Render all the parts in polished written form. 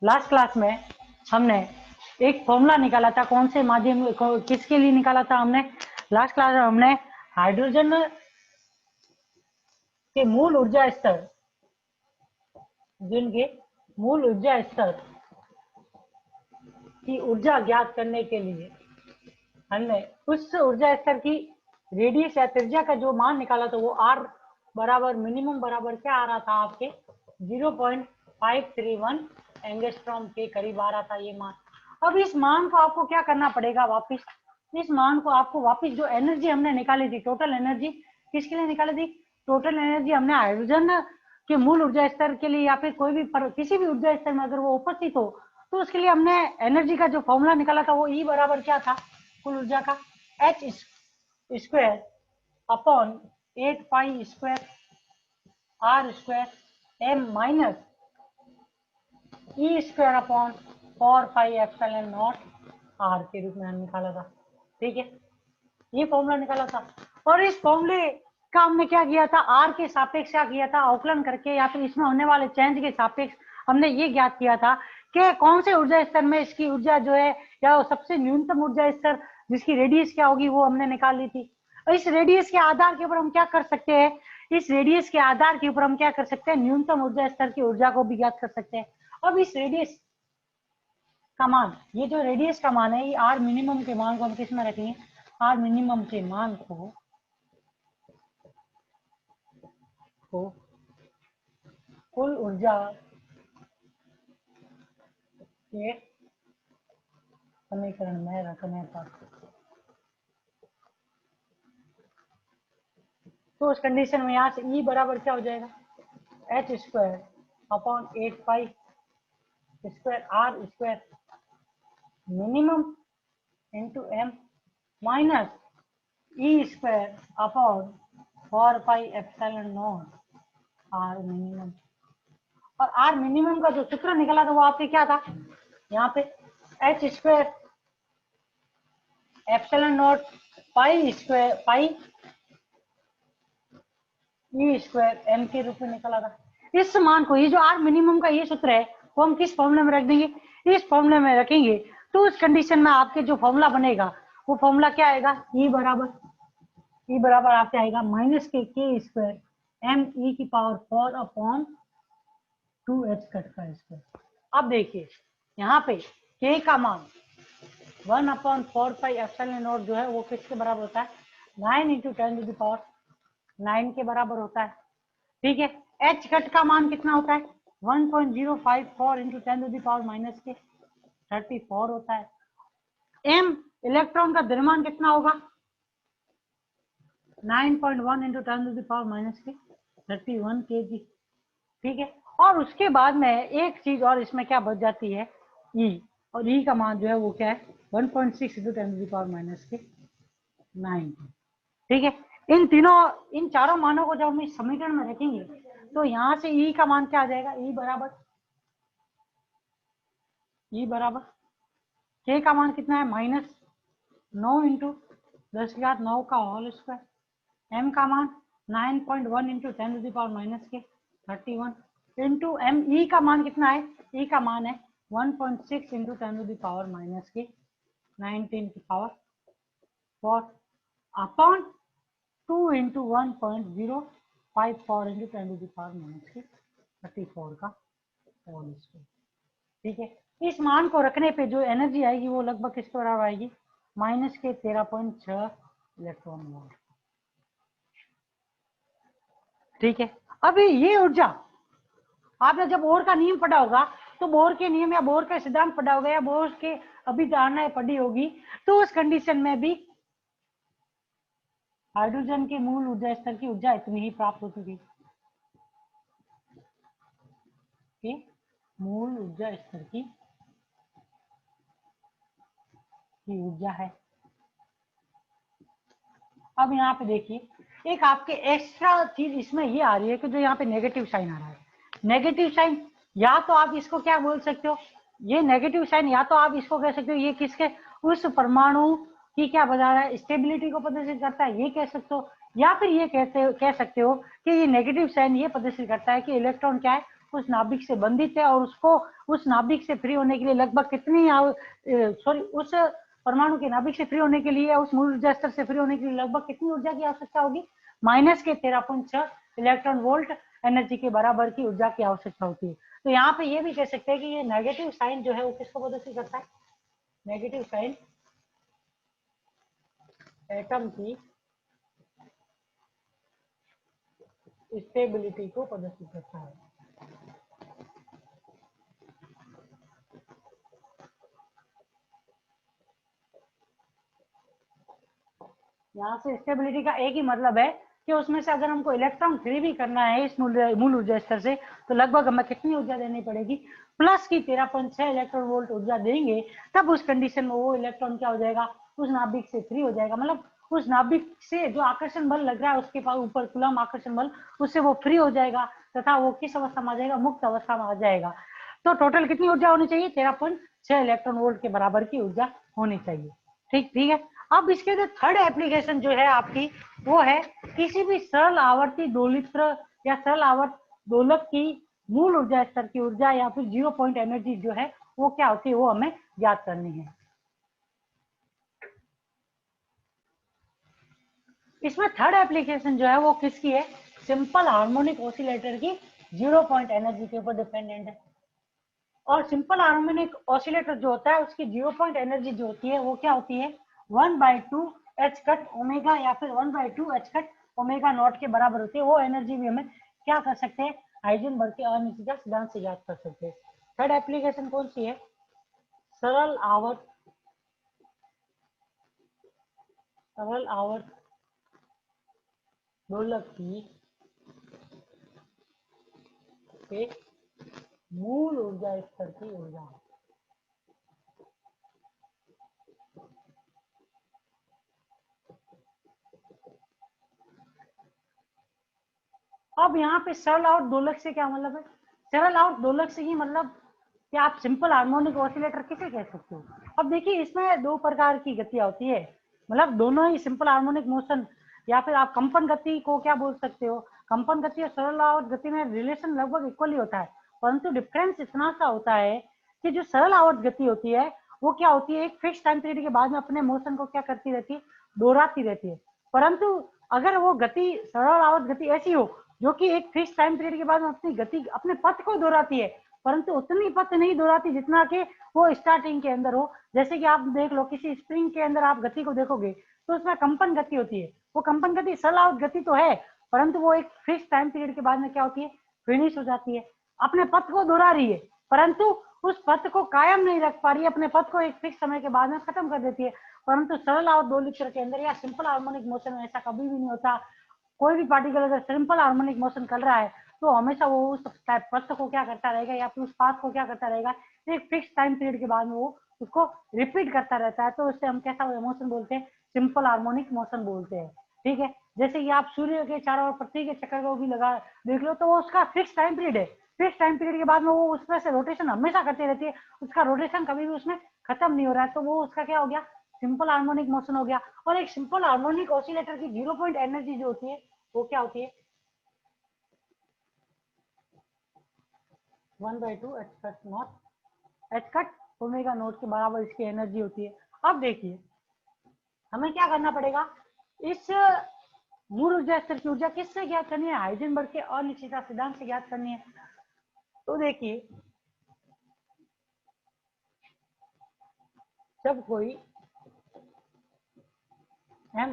Last class में हमने एक फॉर्मूला निकाला था, कौन से माध्यम किसके लिए निकाला था हमने? लास्ट क्लास में हमने हाइड्रोजन के मूल ऊर्जा स्तर, जिनके मूल ऊर्जा स्तर की ऊर्जा ज्ञात करने के लिए हमने उस ऊर्जा स्तर की रेडियस या त्रिज्या का जो मान निकाला था वो आर बराबर मिनिमम बराबर क्या आ रहा था आपके 0.531 एंगस्ट्रॉम के करीब आ रहा था ये मान। अब इस मान को आपको क्या करना पड़ेगा, वापस इस मान को आपको वापस जो एनर्जी हमने निकाली थी, टोटल एनर्जी किसके लिए निकाली थी? टोटल एनर्जी हमने हाइड्रोजन के मूल ऊर्जा स्तर के लिए या फिर कोई भी किसी भी ऊर्जा स्तर में अगर वो उपस्थित हो तो उसके लिए हमने एनर्जी का जो फॉर्मूला निकाला था वो ई बराबर क्या था कुल ऊर्जा का, H square upon 8 pi square R square M minus E square upon 4 pi epsilon naught R के रूप में हमने निकाला था। ठीक है, ये फॉर्मूला निकाला था और इस फॉर्मूले का हमने क्या किया था, आर के सापेक्ष क्या किया था, अवकलन करके या फिर इसमें होने वाले चेंज के सापेक्ष हमने ये ज्ञात किया था कि कौन से ऊर्जा स्तर में इसकी ऊर्जा जो है या सबसे न्यूनतम ऊर्जा स्तर जिसकी रेडियस क्या होगी वो हमने निकाल ली थी। इस रेडियस के आधार के ऊपर हम क्या कर सकते हैं, इस रेडियस के आधार के ऊपर हम क्या कर सकते हैं, न्यूनतम ऊर्जा स्तर की ऊर्जा को भी ज्ञात कर सकते हैं। अब इस रेडियस का मान, ये जो रेडियस का मान है, ये आर मिनिमम के मान को हम किस में रखेंगे, आर मिनिमम के मान को कुल ऊर्जा के समीकरण में रखने पर, तो उस कंडीशन में यहाँ से ई बराबर क्या हो जाएगा, H square upon 8 pi square R square minimum into M minus E square upon 4 pi epsilon naught R minimum. और आर मिनिमम का जो सूत्र निकला था वो आपके क्या था, यहाँ पे H square epsilon naught pi square pi E square M के रूप में निकला था। इस मान को, ये जो आर मिनिमम का ये सूत्र है वो हम किस फॉर्मूले में रख देंगे, इस फॉर्मूले में रखेंगे। तो उस कंडीशन में आपके जो फॉर्मूला बनेगा वो फॉर्मूला क्या आएगा, ई बराबर आपके आएगा माइनस के स्क्वायर एम ई की पावर 4 अपॉन 2h कट का स्क्वायर। अब देखिए यहाँ पे के का मान 1 अपॉन 4 पाई एप्सिलॉन नॉट जो है वो किसके बराबर होता है, 9 इंटू 10 टू द पावर 9 के बराबर होता है। ठीक है, एच कट का मान कितना होता है, 1.054 into 10 to the power minus के 34 होता है। एम इलेक्ट्रॉन का द्रव्यमान कितना होगा, 9.1 into 10 to the power minus के 31 kg। ठीक है, और उसके बाद में एक चीज और इसमें क्या बच जाती है, ई, और ई का मान जो है वो क्या है 1.6 into 10 to the power minus के 9। ठीक है, इन चारों मानों को जब हम इस समीकरण में रखेंगे तो यहाँ से ई का मान क्या आ जाएगा, ई बराबर के का मान कितना है -9 इंटू 10⁹ का होल स्क्वायर, एम का मान 9.1 into 10 to the power minus के 31 इंटू एम, ई का मान कितना है, ई का मान है 1.6 into 10 to the power minus के 19 की power 4 upon 2 into 1.054 into 10 to the power minus के 34 का होल स्क्वायर। ठीक है, इस मान को रखने पे जो एनर्जी आएगी वो लगभग किसके बराबर आएगी, माइनस के 13.6 इलेक्ट्रॉन वोल्ट। ठीक है, अभी ये ऊर्जा आपने जब बोर का नियम पढ़ा होगा तो बोर के नियम या बोर का सिद्धांत पढ़ा होगा या बोर के अभिधारणाएं पढ़ी होगी, तो उस कंडीशन में भी हाइड्रोजन के मूल ऊर्जा स्तर की ऊर्जा इतनी ही प्राप्त होती थी कि मूल ऊर्जा स्तर की ऊर्जा है। अब यहाँ पे देखिए एक आपके एक्स्ट्रा चीज इसमें ये आ रही है कि जो यहाँ पे नेगेटिव साइन आ रहा है, नेगेटिव साइन या तो आप इसको क्या बोल सकते हो, ये नेगेटिव साइन या तो आप इसको कह सकते हो ये किसके, उस परमाणु की क्या बता रहा है, स्टेबिलिटी को प्रदर्शित करता है, ये कह सकते हो। या फिर ये कह सकते हो कि ये नेगेटिव साइन ये प्रदर्शित करता है कि इलेक्ट्रॉन क्या है उस नाभिक से बंधित है और उसको उस नाभिक से फ्री होने के लिए लगभग कितनी उस परमाणु के नाभिक से फ्री होने के लिए, उस मूल ऊर्जा स्तर से फ्री होने के लिए लगभग कितनी ऊर्जा की आवश्यकता होगी? माइनस के 13.6 इलेक्ट्रॉन वोल्ट एनर्जी के बराबर की ऊर्जा की आवश्यकता होती है। तो यहाँ पे ये भी कह सकते हैं कि ये नेगेटिव साइन जो है वो किसको प्रदर्शित करता है? नेगेटिव साइन एटम की स्टेबिलिटी को प्रदर्शित करता है। यहाँ से स्टेबिलिटी का एक ही मतलब है कि उसमें से अगर हमको इलेक्ट्रॉन फ्री भी करना है इस मूल ऊर्जा स्तर से, तो लगभग हमें कितनी ऊर्जा देनी पड़ेगी? प्लस की 13.6 इलेक्ट्रॉन वोल्ट ऊर्जा देंगे, तब उस कंडीशन में वो इलेक्ट्रॉन क्या हो जाएगा? उस नाभिक से फ्री हो जाएगा। मतलब उस नाभिक से जो आकर्षण बल लग रहा है उसके पास ऊपर कूलम आकर्षण बल, उससे वो फ्री हो जाएगा तथा वो किस अवस्था में आ जाएगा? मुक्त अवस्था में आ जाएगा। तो टोटल कितनी ऊर्जा होनी चाहिए? 13.6 इलेक्ट्रॉन वोल्ट के बराबर की ऊर्जा होनी चाहिए। ठीक है। अब इसके जो थर्ड एप्लीकेशन जो है आपकी, वो है किसी भी सरल आवर्ती दोलित्र या सरल आवर्त दोलक की मूल ऊर्जा स्तर की ऊर्जा या फिर 0 पॉइंट एनर्जी जो है वो क्या होती है, वो हमें ज्ञात करनी है। इसमें थर्ड एप्लीकेशन जो है वो किसकी है? सिंपल हार्मोनिक ऑसिलेटर की 0 पॉइंट एनर्जी के ऊपर डिपेंडेंट है। और सिंपल हार्मोनिक ऑसिलेटर जो होता है उसकी 0 पॉइंट एनर्जी जो होती है वो क्या होती है? 1/2 एच कट ओमेगा या फिर 1/2 एच कट ओमेगा नॉट के बराबर होती है। वो एनर्जी भी हमें क्या कर सकते हैं? हाइजेनबर्ग के अनिश्चितता सिद्धांत से याद कर सकते हैं। थर्ड एप्लीकेशन कौन सी है? सरल आवर्त दोलक की मूल ऊर्जा स्तर की ऊर्जा। अब यहाँ पे सरल आवर्त दोलक से क्या मतलब है? सरल आवर्त दोलक से ही मतलब कि आप सिंपल हार्मोनिक ऑसिलेटर किसे कह सकते हो? अब देखिए इसमें दो प्रकार की गतियां होती है, मतलब दोनों ही सिंपल हार्मोनिक मोशन या फिर आप कंपन गति को क्या बोल सकते हो? कंपन गति और सरल आवर्त गति में रिलेशन लगभग इक्वल ही होता है, परंतु डिफरेंस इतना सा होता है कि जो सरल आवर्त गति होती है वो क्या होती है? एक फिक्स टाइम पीरियड के बाद में अपने मोशन को क्या करती रहती है? दोहराती रहती है। परंतु अगर वो गति सरल आवर्त गति ऐसी हो जो कि एक फिक्स टाइम पीरियड के बाद अपनी गति अपने पथ को दोहराती है, परंतु उतनी पथ नहीं दोहराती जितना कि वो स्टार्टिंग के अंदर हो। जैसे कि आप देख लो किसी स्प्रिंग के अंदर आप गति को देखोगे तो उसमें कंपन गति होती है। वो कंपन गति सरल आवर्त गति तो है, परंतु वो एक फिक्स टाइम पीरियड के बाद में क्या होती है? फिनिश हो जाती है। अपने पथ को दोहरा रही है परंतु उस पथ को कायम नहीं रख पा रही है, अपने पथ को एक फिक्स समय के बाद में खत्म कर देती है। परंतु सरल आवर्त दोलित्र के अंदर या सिंपल हार्मोनिक मोशन में ऐसा कभी भी नहीं होता। कोई भी पार्टिकल अगर सिंपल हार्मोनिक मोशन कर रहा है तो हमेशा वो उस पथ को क्या करता रहेगा या फिर उस पाथ को क्या करता रहेगा? एक फिक्स टाइम पीरियड के बाद में वो उसको रिपीट करता रहता है। तो उससे हम कैसा मोशन बोलते हैं? सिंपल हार्मोनिक मोशन बोलते हैं। ठीक है। जैसे कि आप सूर्य के चारों ओर पृथ्वी के चक्कर को भी लगा देख लो तो वो उसका फिक्स टाइम पीरियड है। फिक्स टाइम पीरियड के बाद में वो उसमें से रोटेशन हमेशा करती रहती है, उसका रोटेशन कभी भी उसमें खत्म नहीं हो रहा है। तो वो उसका क्या हो गया? सिंपल हार्मोनिक मोशन हो गया। और एक सिंपल हार्मोनिक ऑसिलेटर की 0 पॉइंट एनर्जी जो होती है वो क्या होती है? 1/2 H cut not H cut omega naught के बराबर इसकी एनर्जी होती है। अब देखिए हमें क्या करना पड़ेगा? इस मूल ऊर्जा स्तर की ऊर्जा किससे ज्ञात करनी है? हाइजेनबर्ग के अनिश्चितता सिद्धांत से ज्ञात करनी है। तो देखिए जब कोई m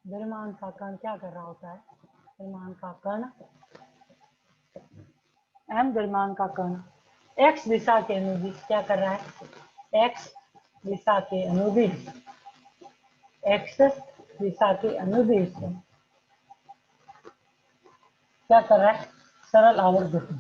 द्रव्यमान का कण क्या कर रहा होता है? द्रव्यमान का कण m द्रव्यमान का कण x दिशा के अनुदिश क्या कर रहा है? x दिशा के अनुदिश x दिशा के अनुदिश क्या कर रहा है? सरल आवर्त गति।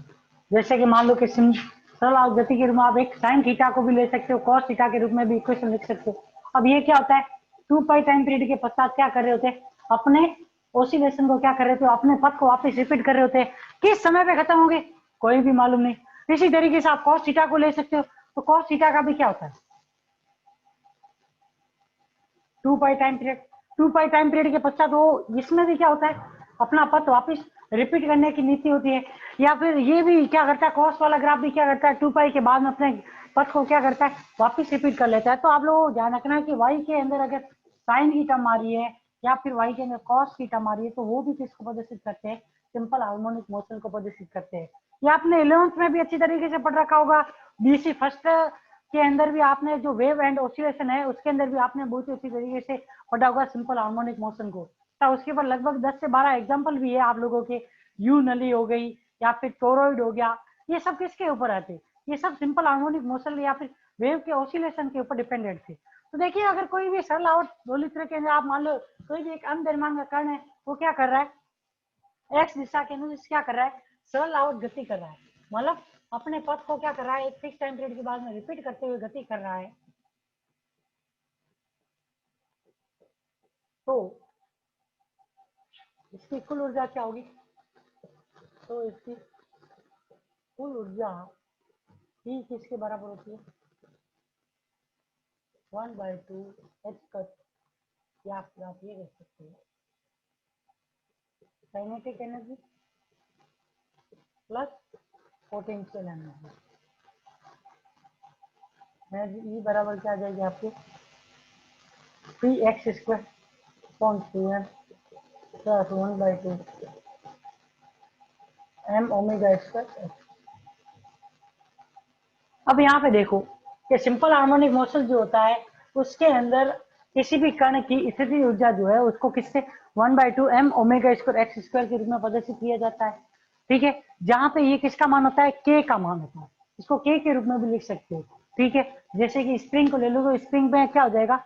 जैसे कि मान लो कि सरल आवर्त गति के रूप में आप एक साइन थीटा को भी ले सकते हो, कॉस थीटा के रूप में भी इक्वेशन लिख सकते हो। अब ये क्या होता है? 2 पाई टाइम पीरियड के पश्चात क्या कर रहे होते हैं? अपने ऑसिलेशन को क्या कर रहे थे? अपने पथ को वापस रिपीट कर रहे होते हैं। किस समय पे खत्म होंगे कोई भी मालूम नहीं। इसी तरीके से आप कॉस थीटा को ले सकते हो, तो कॉस थीटा का भी क्या होता है? 2 पाई टाइम पीरियड। 2 पाई टाइम पीरियड के पश्चात वो इसमें भी क्या होता है? अपना पथ वापस रिपीट करने की नीति होती है। या फिर ये भी क्या करता है, कॉस वाला ग्राफ भी क्या करता है, 2 पाई के बाद में अपने पथ को क्या करता है, वापस रिपीट कर लेता है। तो आप लोगों को ध्यान रखना है कि वाई के अंदर अगर साइन की टर्म आ रही है या फिर वाई के अंदर कॉस की टर्म आ रही है, तो वो भी किसको प्रदर्शित करते हैं, सिंपल हार्मोनिक मोशन को प्रदर्शित करते हैं। ये आपने 11th में भी अच्छी तरीके से पढ़ रखा होगा। बीसी फर्स्ट के अंदर भी आपने जो वेव एंड ऑसिलेशन है उसके अंदर भी आपने बहुत ही अच्छी तरीके से पढ़ा होगा सिंपल हार्मोनिक मोशन को। तो उसके ऊपर लगभग 10 से 12 एग्जाम्पल भी है आप लोगों के। यू नली हो गई या फिर टोरॉइड हो गया, ये सब किसके ऊपर आते हैं, ये सब सिंपल हार्मोनिक मोशन या फिर वेव के ऑसिलेशन के ऊपर डिपेंडेंट थे। तो देखिए अगर कोई भी सरल आउट दोलित्र के अंदर आप मान लो कोई भी एक अनद्रव्यमान का कण है, वो क्या कर रहा है, एक्स दिशा के अनुसार क्या कर रहा है, सरल आउट गति कर रहा है, मतलब अपने पथ को क्या कर रहा है, एक फिक्स टाइम पीरियड के बाद में रिपीट करते हुए गति कर रहा है। तो इसकी कुल ऊर्जा क्या होगी, तो इसकी कुल ऊर्जा ही किसके बराबर होती है, 1/2 एच कट, या आप ये कह सकते हैं kinetic energy plus potential energy. Energy E बराबर क्या आ जाएगी आपके, P x square upon 2m plus 1/2 m omega square. अब यहाँ पे देखो कि सिंपल हार्मोनिक मोशन जो होता है उसके अंदर किसी भी कण की स्थिति ऊर्जा जो है उसको किससे 1/2 m omega square x square के रूप में प्रदर्शित किया जाता है। ठीक है, जहां पे ये किसका मान होता है, k का मान होता है, इसको k के रूप में भी लिख सकते हो। ठीक है, जैसे कि स्प्रिंग को ले लो तो स्प्रिंग में क्या हो जाएगा,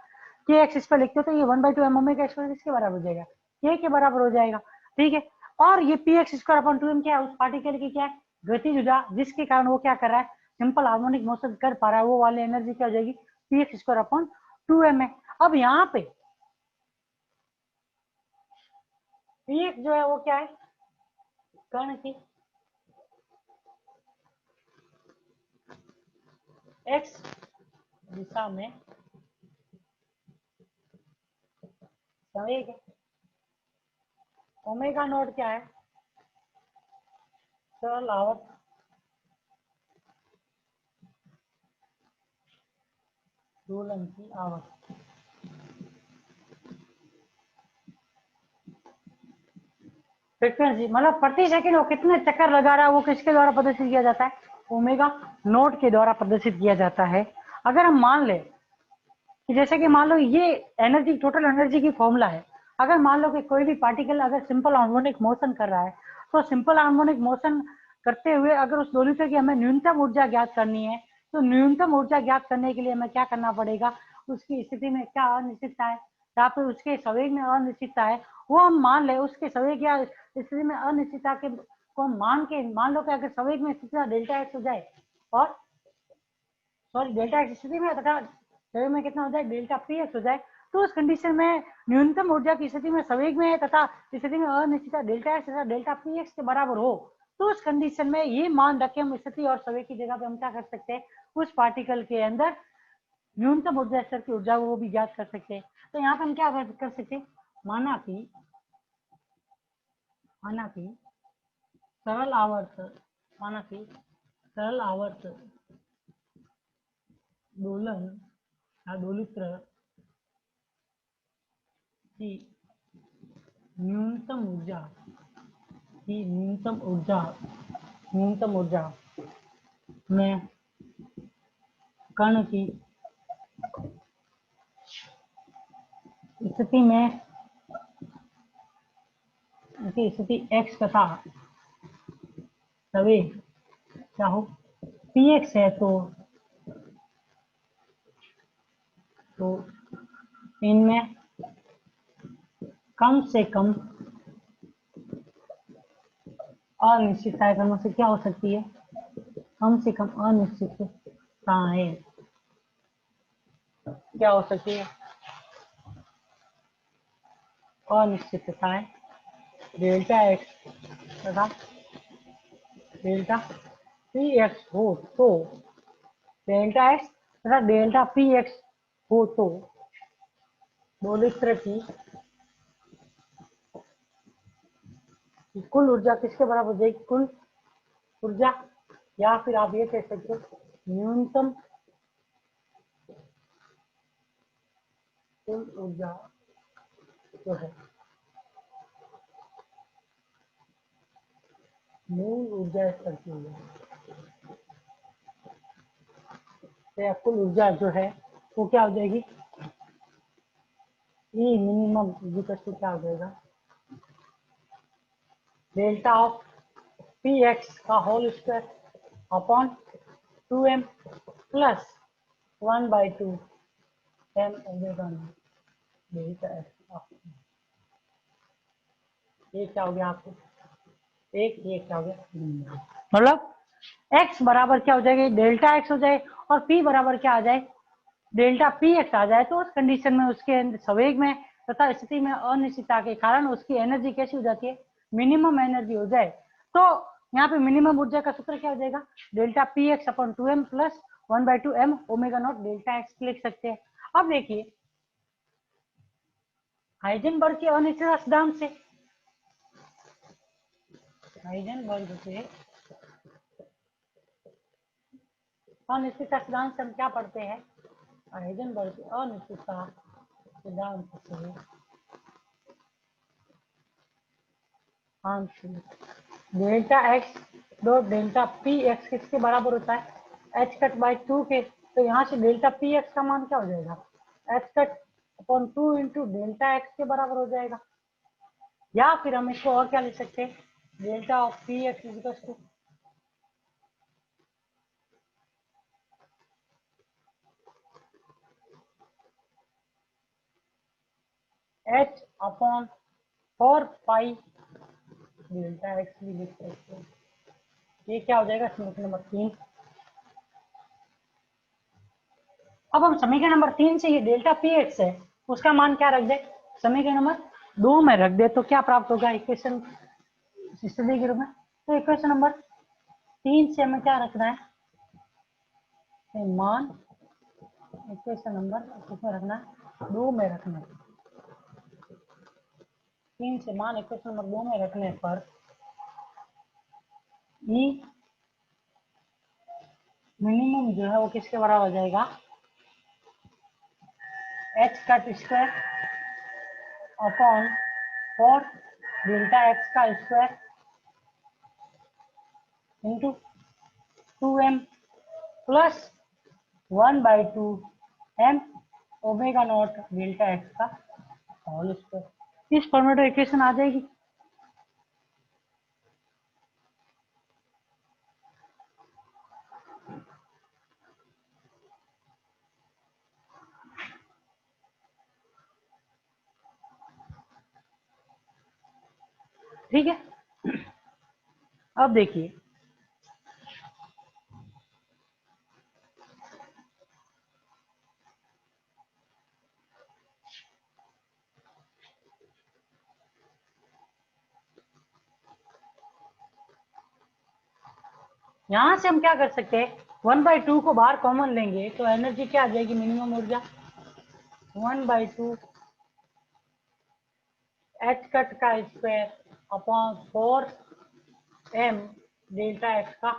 के एक्स स्क्वायर लिखते हो तो ये 1/2 m ओमेगा स्क्वायर किसके बराबर हो जाएगा, k के बराबर हो जाएगा। ठीक है, और ये P x square upon 2m क्या है, उस पार्टिकल की क्या है, गतिज ऊर्जा, जिसके कारण वो क्या कर रहा है, सिंपल हार्मोनिक मोशन कर पा रहा है, वो वाली एनर्जी क्या हो जाएगी, P x square upon 2m है। अब यहाँ पे पी एक्स जो है वो क्या है, कण की एक्स दिशा में संवेग है। ओमेगा नॉट क्या है, सरल आवर्त दोलन की आवर्त। फ्रीक्वेंसी मतलब प्रति सेकंड वो कितने चक्कर लगा रहा है, वो किसके द्वारा प्रदर्शित किया जाता है, ओमेगा नॉट के द्वारा प्रदर्शित किया जाता है। अगर हम मान ले कि जैसे कि मान लो ये एनर्जी, टोटल एनर्जी की फॉर्मूला है, अगर मान लो कि कोई भी पार्टिकल अगर सिंपल हार्मोनिक मोशन कर रहा है, तो सिंपल हार्मोनिक मोशन करते हुए अगर उस दोलित्र की हमें न्यूनतम ऊर्जा ज्ञात करनी है, तो न्यूनतम ऊर्जा ज्ञात करने के लिए हमें क्या करना पड़ेगा, उसकी स्थिति में क्या अनिश्चितता है या फिर उसके संवेग में अनिश्चितता है, वो हम मान ले उसके संवेग या स्थिति में अनिश्चितता के को मान लो कि अगर संवेग में स्थिति डेल्टा एक्स हो जाए और सॉरी डेल्टा एक्स स्थिति में तथा संवेग में कितना हो जाए, डेल्टा पी एक्स हो जाए, तो उस कंडीशन में न्यूनतम ऊर्जा की स्थिति में संवेग में तथा स्थिति में अनिश्चितता डेल्टा एक्स तथा डेल्टा पी एक्स के बराबर हो, तो उस कंडीशन में ये मान रखे हम स्थिति और संवेग की जगह पे हम क्या कर सकते हैं, उस पार्टिकल के अंदर न्यूनतम ऊर्जा स्तर की ऊर्जा वो भी ज्ञात कर सकते हैं। तो यहाँ पे हम क्या कर सकते हैं, माना कि सरल आवर्त माना कि सरल आवर्त दोलन या दोलित्र की न्यूनतम ऊर्जा न्यूनतम ऊर्जा में कण की स्थिति में की स्थिति x तथा संवेग क्या हो px है, तो इनमें कम से कम अनिश्चितताएं क्रम से क्या हो सकती है, कम से कम अनिश्चितताएं क्या हो सकती है, अनिश्चितताएं डेल्टा एक्स तथा डेल्टा पी एक्स हो, तो डेल्टा एक्स तथा डेल्टा पी एक्स हो तो दोलित्र की कुल ऊर्जा किसके बराबर हो जाएगी, कुल ऊर्जा, या फिर आप ये कह सकते हो न्यूनतम कुल ऊर्जा जो है, मूल ऊर्जा स्तर की ऊर्जा, तो कुल ऊर्जा जो है वो क्या हो जाएगी, ई मिनिमम क्या हो जाएगा, डेल्टा ऑफ पी एक्स का whole square upon 2m plus 1/2 m omega delta X. ये क्या हो गया आपको, ये क्या हो गया, मतलब x बराबर क्या हो जाएगी, डेल्टा एक्स हो जाए, और p बराबर क्या आ जाए, डेल्टा पी एक्स आ जाए, तो उस कंडीशन में उसके संवेग में तथा स्थिति में अनिश्चितता के कारण उसकी एनर्जी कैसी हो जाती है, मिनिमम एनर्जी हो जाए। तो यहाँ पे मिनिमम ऊर्जा का सूत्र क्या हो जाएगा, delta P x upon 2m plus 1/2 m omega not delta x लिख सकते हैं। अब देखिए हाइजेनबर्ग के अनिश्चितता सिद्धांत से, हाइजेनबर्ग से अनिश्चितता सिद्धांत से हम क्या पढ़ते हैं, हाइजेनबर्ग के अनिश्चितता सिद्धांत से delta x dot delta P x किसके बराबर होता है, एच कट बाई 2 के। तो यहाँ से डेल्टा पी एक्स का मान क्या हो जाएगा, H cut upon 2 into delta x के बराबर हो जाएगा, या फिर हम इसको और क्या लिख सकते हैं, delta of P X equal to H upon 4 pi delta X भी लिख सकते हैं। ये क्या हो जाएगा, समीकरण नंबर 3। अब हम समीकरण नंबर 3 से ये डेल्टा पी एक्स है उसका मान क्या रख दे, समीकरण नंबर 2 में रख दे, तो क्या प्राप्त होगा, इक्वेशन स्थिति के रूप में। तो इक्वेशन नंबर 3 से हमें क्या रखना है, मान इक्वेशन नंबर किसमें रखना है, 2 में रखना है। 3 से मान इक्वेशन नंबर 2 में रखने पर ई मिनिमम जो है वो किसके बराबर हो जाएगा, H cut square upon 4 delta X का square into 2m plus 1/2 m omega not delta X का होल स्क्वायर। इस फॉर्मेट में इक्वेशन आ जाएगी। ठीक है, अब देखिए यहां से हम क्या कर सकते हैं, 1/2 को बाहर कॉमन लेंगे तो एनर्जी क्या आ जाएगी, मिनिमम ऊर्जा 1/2 एच कट का square upon 4 m delta X का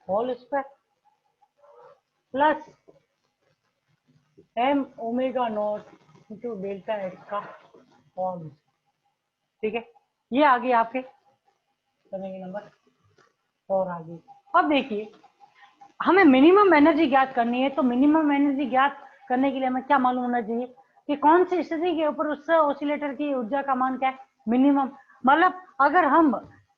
whole square plus m omega not into delta X का होल। ठीक है, ये आ गई आपके समय नंबर 4 आ गई। अब देखिए हमें मिनिमम एनर्जी ज्ञात करनी है, तो मिनिमम एनर्जी ज्ञात करने के लिए हमें क्या मालूम होना चाहिए कि कौन सी स्थिति के ऊपर उस ऑसिलेटर की ऊर्जा का मान क्या है, मिनिमम। मतलब अगर हम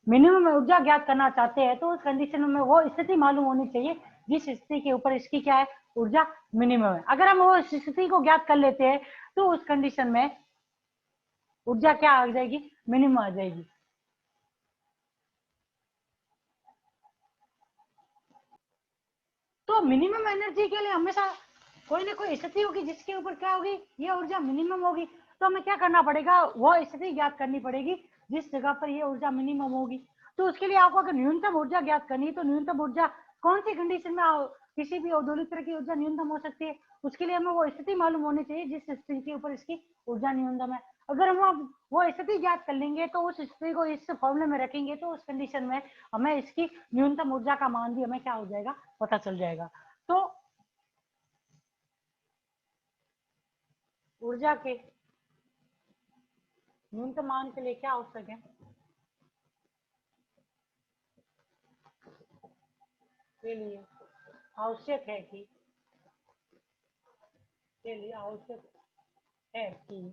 मिनिमम ऊर्जा ज्ञात करना चाहते हैं तो उस कंडीशन में वो स्थिति मालूम होनी चाहिए जिस स्थिति के ऊपर इसकी क्या है, ऊर्जा मिनिमम है। अगर हम वो स्थिति को ज्ञात कर लेते हैं तो उस कंडीशन में ऊर्जा क्या आ जाएगी, मिनिमम आ जाएगी। तो मिनिमम एनर्जी के लिए हमेशा कोई ना कोई स्थिति होगी जिसके ऊपर क्या होगी, ये ऊर्जा मिनिमम होगी। तो हमें क्या करना पड़ेगा, वो स्थिति ज्ञात करनी पड़ेगी जिस जगह पर ये ऊर्जा मिनिमम होगी। तो उसके लिए आपको अगर न्यूनतम ऊर्जा ज्ञात करनी है तो न्यूनतम ऊर्जा कौन सी कंडीशन में किसी भी औद्योगिक तरह की ऊर्जा न्यूनतम हो सकती है, उसके लिए हमें वो स्थिति मालूम होनी चाहिए जिस स्थिति के ऊपर इसकी ऊर्जा न्यूनतम है। अगर हम अब वो स्थिति ज्ञात कर लेंगे तो उस स्थिति को इस फॉर्मूले में रखेंगे तो उस कंडीशन में हमें इसकी न्यूनतम ऊर्जा का मान भी हमें क्या हो जाएगा, पता चल जाएगा। तो ऊर्जा के न्यूनतम मान के लिए क्या आवश्यक है, के लिए आवश्यक है कि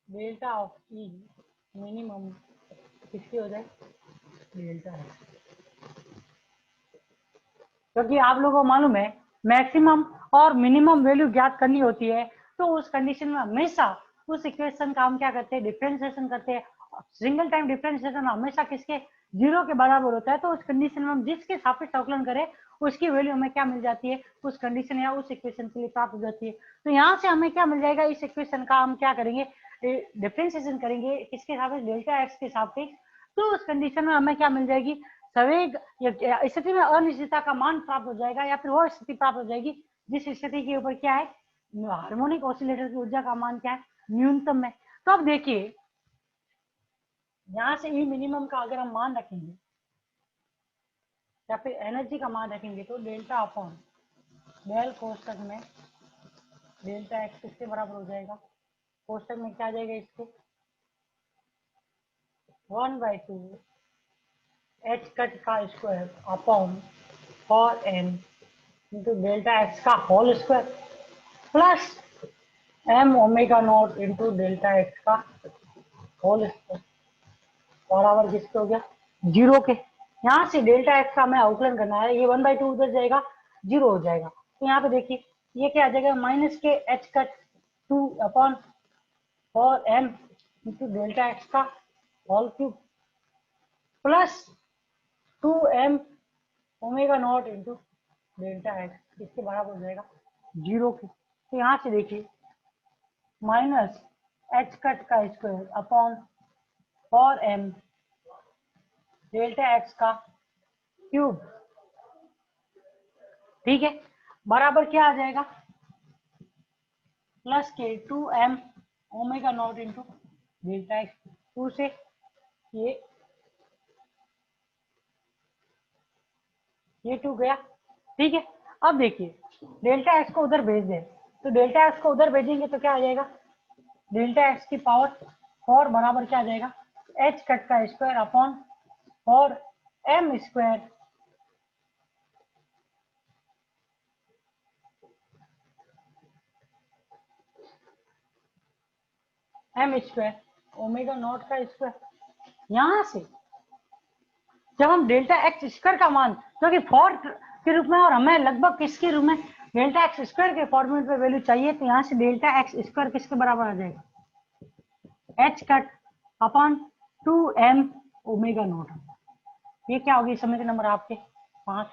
डेल्टा ऑफ ई मिनिमम किसकी हो जाए, डेल्टा है। क्योंकि आप लोगों को मालूम है मैक्सिमम और मिनिमम वैल्यू ज्ञात करनी होती है, तो उस कंडीशन में हमेशा उस इक्वेशन का हम क्या करते हैं, डिफरेंशिएशन करते हैं। सिंगल टाइम डिफरेंशिएशन हमेशा किसके, जीरो के बराबर होता है। तो उस कंडीशन में हम जिसके सापेक्ष अवकलन करें उसकी वैल्यू हमें क्या मिल जाती है, उस कंडीशन या उस इक्वेशन के लिए प्राप्त हो जाती है। तो यहाँ से हमें क्या मिल जाएगा, इस इक्वेशन का हम क्या करेंगे, डिफरेंशिएशन करेंगे किसके सापेक्ष, डेल्टा एक्स के सापेक्ष। तो उस कंडीशन में हमें क्या मिल जाएगी, संवेग या स्थिति में अनिश्चितता का मान प्राप्त हो जाएगा, या फिर वो स्थिति प्राप्त हो जाएगी जिस स्थिति के ऊपर क्या है, हार्मोनिक ऑसिलेटर की ऊर्जा का मान क्या है, न्यूनतम है। तो अब देखिए यहां से ई मिनिमम का अगर हम मान रखेंगे या फिर एनर्जी का मान रखेंगे तो डेल्टा अपॉन डेल कोष्टक में डेल्टा एक्स किसके बराबर हो जाएगा, कोष्टक में क्या आ जाएगा इसके 1/2 एच कट का square upon 4m into delta X का whole square plus m omega not into delta X का होल स्क्वायर बराबर किसके हो गया, जीरो के। यहाँ से डेल्टा एक्स का हमें अवकलन करना है, ये 1/2 उधर जाएगा, जीरो हो जाएगा। तो यहाँ पे देखिए ये क्या आ जाएगा, माइनस के H cut 2 upon 4m into delta X का whole cube plus 2m omega not into delta X इसके बराबर हो जाएगा जीरो के। तो यहाँ से देखिए माइनस एच कट का square upon 4m delta X का क्यूब, ठीक है, बराबर क्या आ जाएगा, प्लस के 2m omega not into delta x. 2 से ये 2 गया, ठीक है। अब देखिए डेल्टा एक्स को उधर भेज दें, तो डेल्टा एक्स को उधर भेजेंगे तो क्या आ जाएगा, डेल्टा एक्स की पावर 4 बराबर क्या आ जाएगा, एच कट का square upon 4m square m square omega not का स्क्वायर। यहां से जब हम डेल्टा एक्स स्क्वायर का मान, क्योंकि 4 के रूप में और हमें लगभग किसके रूप में, डेल्टा एक्स स्क्वायर के फॉर्मेट पे वैल्यू चाहिए, तो यहाँ से डेल्टा एक्स स्क्वायर किसके बराबर आ जाएगा, H cut upon 2m omega not. ये क्या होगी, समीकरण नंबर आपके 5।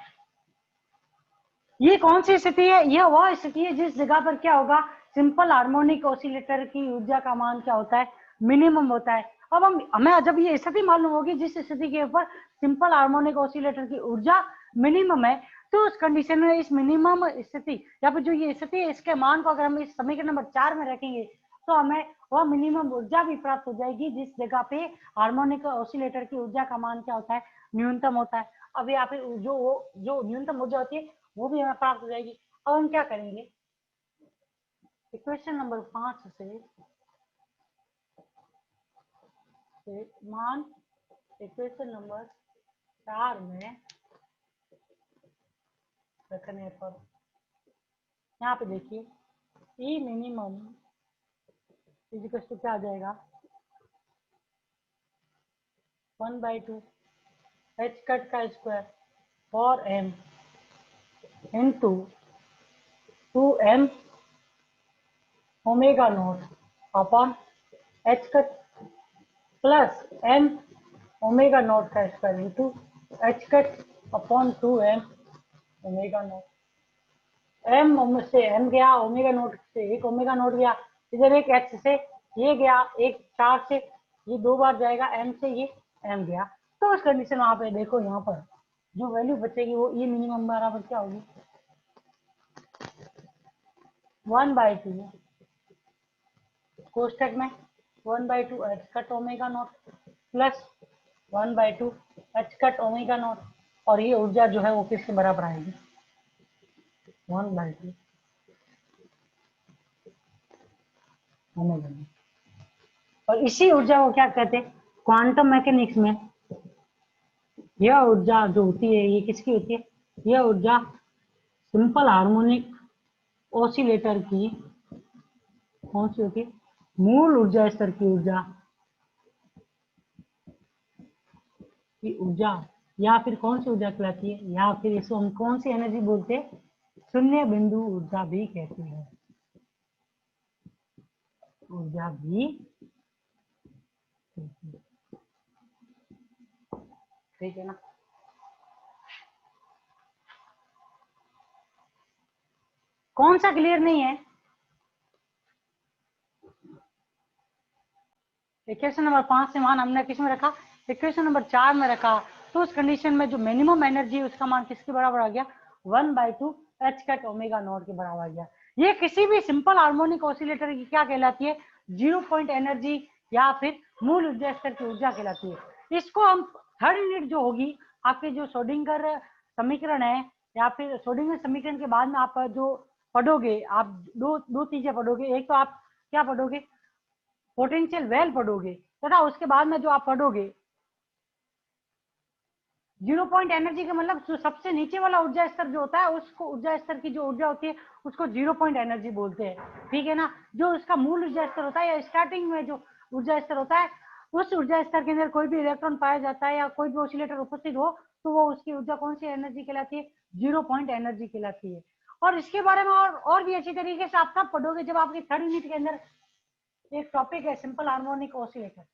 ये कौन सी स्थिति है, यह वह स्थिति है जिस जगह पर क्या होगा, सिंपल हार्मोनिक ऑसिलेटर की ऊर्जा का मान क्या होता है, मिनिमम होता है। अब हमें जब ये स्थिति मालूम होगी जिस स्थिति के ऊपर सिंपल हार्मोनिक ऑसिलेटर की ऊर्जा मिनिमम है, तो उस कंडीशन में इस मिनिमम स्थिति या फिर जो ये स्थिति है इसके मान को अगर हम इस समीकरण नंबर 4 में रखेंगे तो हमें वह मिनिमम ऊर्जा भी प्राप्त हो जाएगी जिस जगह पे हार्मोनिक ऑसिलेटर की ऊर्जा का मान क्या होता है, न्यूनतम होता है। अब यहाँ पे जो न्यूनतम ऊर्जा होती है वो भी हमें प्राप्त हो जाएगी। अब हम क्या करेंगे, इक्वेशन नंबर 5 से मान इक्वेशन नंबर 4 में रखने पर यहाँ पे देखिए ई मिनिमम इजिकल टू क्या आ जाएगा, 1/2 एच कट का square 4m into 2m omega not upon H cut plus m omega not का square into H cut upon 2m omega not. m से m गया, ओमेगा नॉट से एक ओमेगा नॉट गया, इधर एक h से ये गया, एक 4 से ये 2 बार जाएगा, m से ये m गया। तो उस कंडीशन में आप देखो यहाँ पर जो वैल्यू बचेगी वो ई मिनिमम बराबर क्या होगी, 1/2 कोष्टक में 1/2 H cut omega naught plus 1/2 H cut omega naught, और ये ऊर्जा जो है वो किसके बराबर आएगी, 1/2 ओमेगा नॉट। और इसी ऊर्जा को क्या कहते हैं क्वांटम मैकेनिक्स में, यह ऊर्जा जो होती है ये किसकी होती है, यह ऊर्जा सिंपल हार्मोनिक ऑसिलेटर की कौन सी होती है, मूल ऊर्जा स्तर की ऊर्जा या फिर कौन सी ऊर्जा कहलाती है, या फिर इसको हम कौन सी एनर्जी बोलते हैं, शून्य बिंदु ऊर्जा भी कहते हैं, ऊर्जा भी। ठीक है ना। कौन सा क्लियर नहीं है, इक्वेशन नंबर 5 से मान हमने किस में रखा, इक्वेशन नंबर 4 में रखा। तो उस कंडीशन में जो मिनिमम एनर्जी है उसका मान किसके बराबर आ गया, 1/2 एच कट ओमेगा नॉट के बराबर आ गया। ये किसी भी सिंपल हार्मोनिक ऑसिलेटर की क्या कहलाती है, 0 पॉइंट एनर्जी या फिर मूल ऊर्जा स्तर की ऊर्जा कहलाती है। इसको हम थर्ड यूनिट जो होगी आपके जो श्रोडिंगर समीकरण है, या फिर श्रोडिंगर समीकरण के बाद में आप जो पढ़ोगे, आप दो चीजें पढ़ोगे, एक तो आप क्या पढ़ोगे, पोटेंशियल वेल पढ़ोगे, तथा उसके बाद में जो आप पढ़ोगे 0 पॉइंट एनर्जी का मतलब जो सबसे नीचे वाला ऊर्जा स्तर जो होता है उसको, ऊर्जा स्तर की जो ऊर्जा होती है उसको 0 पॉइंट एनर्जी बोलते हैं। ठीक है ना। जो उसका मूल ऊर्जा स्तर होता है या स्टार्टिंग में जो ऊर्जा स्तर होता है, उस ऊर्जा स्तर के अंदर कोई भी इलेक्ट्रॉन पाया जाता है या कोई भी ऑसिलेटर उपस्थित हो तो वो उसकी ऊर्जा कौन सी एनर्जी कहलाती है, 0 पॉइंट एनर्जी कहलाती है। और इसके बारे में और भी अच्छी तरीके से आप कब पढ़ोगे, जब आपकी थर्ड यूनिट के अंदर एक टॉपिक है सिंपल हार्मोनिक ऑसिलेटर।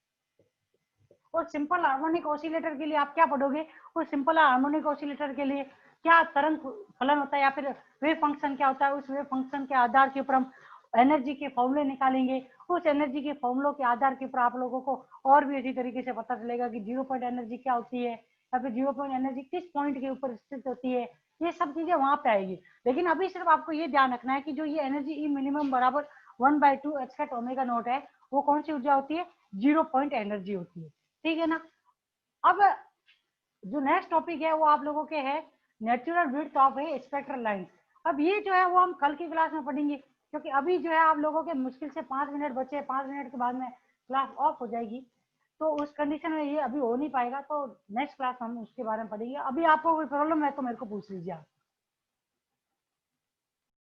और सिंपल हार्मोनिक ऑसिलेटर के लिए आप क्या पढ़ोगे, उस सिंपल हार्मोनिक ऑसिलेटर के लिए क्या तरंग फलन होता है या फिर वेव फंक्शन क्या होता है, उस वेव फंक्शन के आधार के ऊपर हम एनर्जी के फॉर्मूले निकालेंगे। उस एनर्जी के फॉर्मूलों के आधार के ऊपर आप लोगों को और भी अच्छी तरीके से पता चलेगा कि 0 पॉइंट एनर्जी क्या होती है या फिर 0 पॉइंट एनर्जी किस पॉइंट के ऊपर स्थित होती है, ये सब चीजें वहां पे आएगी। लेकिन अभी सिर्फ आपको ये ध्यान रखना है कि जो ये एनर्जी ई मिनिमम बराबर 1/2 एच कट ओमेगा नॉट है, वो कौन सी ऊर्जा होती है, 0 पॉइंट एनर्जी होती है। ठीक है ना। अब जो नेक्स्ट टॉपिक है वो आप लोगों के है natural width of A spectral line. अब ये जो है वो हम कल की क्लास में पढ़ेंगे, क्योंकि अभी जो है आप लोगों के मुश्किल से 5 मिनट बचे, 5 मिनट के बाद में क्लास ऑफ हो जाएगी, तो उस कंडीशन में ये अभी हो नहीं पाएगा, तो नेक्स्ट क्लास हम उसके बारे में पढ़ेंगे। अभी आपको कोई प्रॉब्लम है तो मेरे को पूछ लीजिए आप।